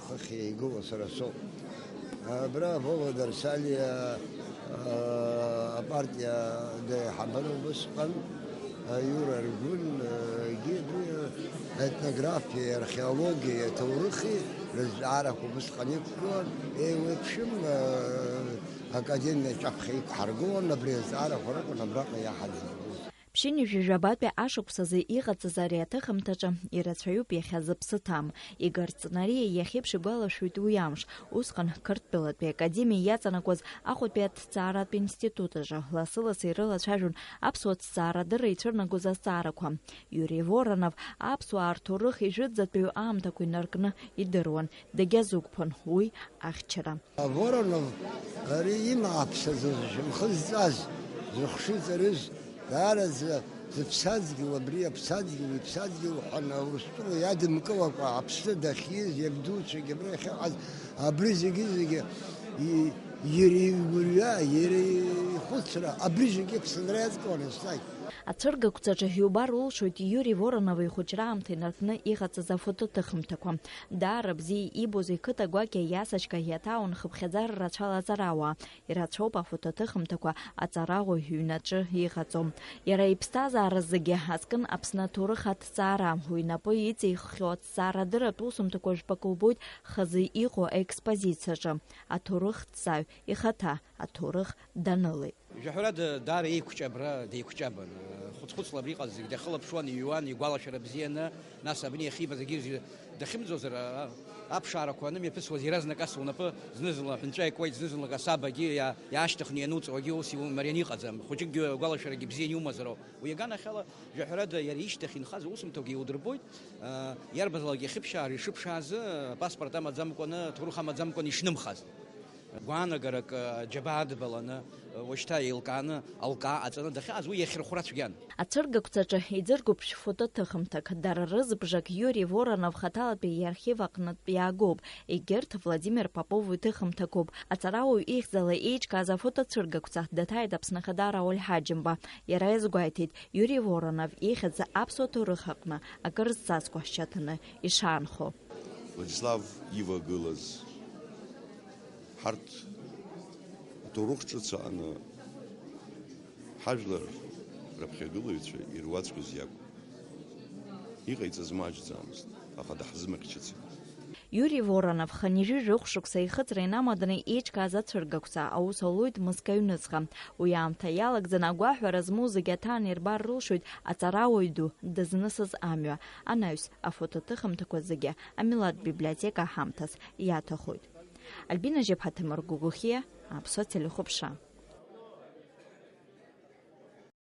خخي جوا سرسو برافو درساليا بارتيا ده حبلو بسقن يورا رجول جيبري etnografya, arheologiya, تورخي للعرق وبسقن يكون ويبشم أكاديمية شخصي حرقون نبريز عرق ورقنا براقي يا حد. Ԥшьынҩажәи жәабатәи ашықәсазы иҟаҵаз ари аҭыхымҭаҿы ирацәаҩуп иахьа зыԥсы ҭам. Игор Ҵнариа иахьеиԥш игәалашәоит уи амш. Усҟан Қырҭтәылатәи академиа иаҵанакуаз Ахәатәи аҭҵааратә институт аҿы лассы-лассы ирылацәажәон аԥсуа ҭҵаарадырра ицәырнагоз азҵаарақәа. Иури Воронов аԥсуаа рҭоурых ижәытәӡатәиу аамҭақәа инаркны идыруан. Дагьазықәԥон уи ахьчара. Воронов ари имааԥсазы зымхызҵаз зыхшыҵарыз دارز زبسادگی و بری ابسادگی و حنا ورستو یادم کوا کو ابسد دخیز یبدو چه گبره خی از ابریزگی یری وریا یری خودسرا ابریزگی پسندرز کنه سای Ацәыргақәҵаҿы ҳиубар улшоит Иури Воронов ихәыҷра аамҭа инаркны иҟаҵаз афотоҭыхымҭақәа. Даара бзиа ибоз иқыҭа гәакьа иасачка иаҭаун хыԥхьаӡара рацәалаз аруаа. Ирацәоуп афотоҭыхымҭақәа аҵарауаҩ иҩнаҿы иҟаҵом. Иара иԥсҭазаара зегьы азкын Аԥсны аҭоурых аҭҵаара. Уи инапы иҵиххьоу аҭҵаарадырратә усумҭақәа жәпак лбоит хазы иҟоу аекспозициаҿы. Аҭоурыхҭҵааҩ ихаҭа аҭоурых данылеит. ჟაჰრად დარი იქჭაბრა დიქჭაბან ხუცხუცლა ბრიყაზ დახლა ფშვანი იوان იგვალაშერა ბზიანა ნასაბნი ხიბაზე გიზი დახიმძოზრა აფშარა ქონა მეფს ვაზირაზნა კასუნაპ ზნზლა პინჭაი კოი ზნზლა გასაბაგი яшტხნი ნუწოგი ოსი მარიანი ყაზამ ხუჭი გვალაშერა ბზიანი უმაზრო უიგანა ხალა ჟაჰრად იარი იშტხინ ხაზ უსმთოგი უდრბოი იარბაზლაგი ხიფშარი შიფშაზ პასპორტა მაძამკონა თურხა მაძამკონი შნმხაზ გვანაგარაკ ჯაბად ბალანა ვაშთა ილკან ალკა აწანა და ხაზ უი ეხრხურაც ვგან Ацәыргақәҵаҿы иӡыргоуп фотоҭыхымҭак. Дара рызбжак Иури Воронов хаҭалатәи иархив аҟнытә иаагоуп. Егьырҭ Владимир Попов иҭыхымҭақәоуп. Аҵарауаҩ ихьӡала еиҿкааз афотоцәыргақәҵа даҭааит Аԥсны Ахада Рауль Ҳаџьымба. Иара иазгәеиҭеит Иури Воронов ихьӡ аԥсуа ҭоурых аҟны акыр зцазкуа ҳшьаҭаны ишаанхо. Владислав ивагылаз ҳарҭ аҭоурых ҿыц аҟны ҳажәлар раԥхьагылаҩцәа ируаӡәкыз иакәын. Иҟаиҵаз маҷӡамызт, аха даҳзымыхьчыцит. Иури Воронов ханижәи жәохә-шықәса ихыҵра инамаданы еиҿкааз ацәыргақәҵа аус аулоит Мызка аҩныҵҟа. Уи аамҭа иалагӡаны агәаҳәара змоу зегьы аҭан ирбар рылшоит аҵарауаҩ ду дызнысыз амҩа. Анаҩс афотоҭыхымҭақәа зегьы амилаҭтә библиотека ҳамҭас иаҭахоит. Альбина Жьыԥҳа, Ҭемыр Гәыгәхиа, Аԥсуа телехәаԥшра.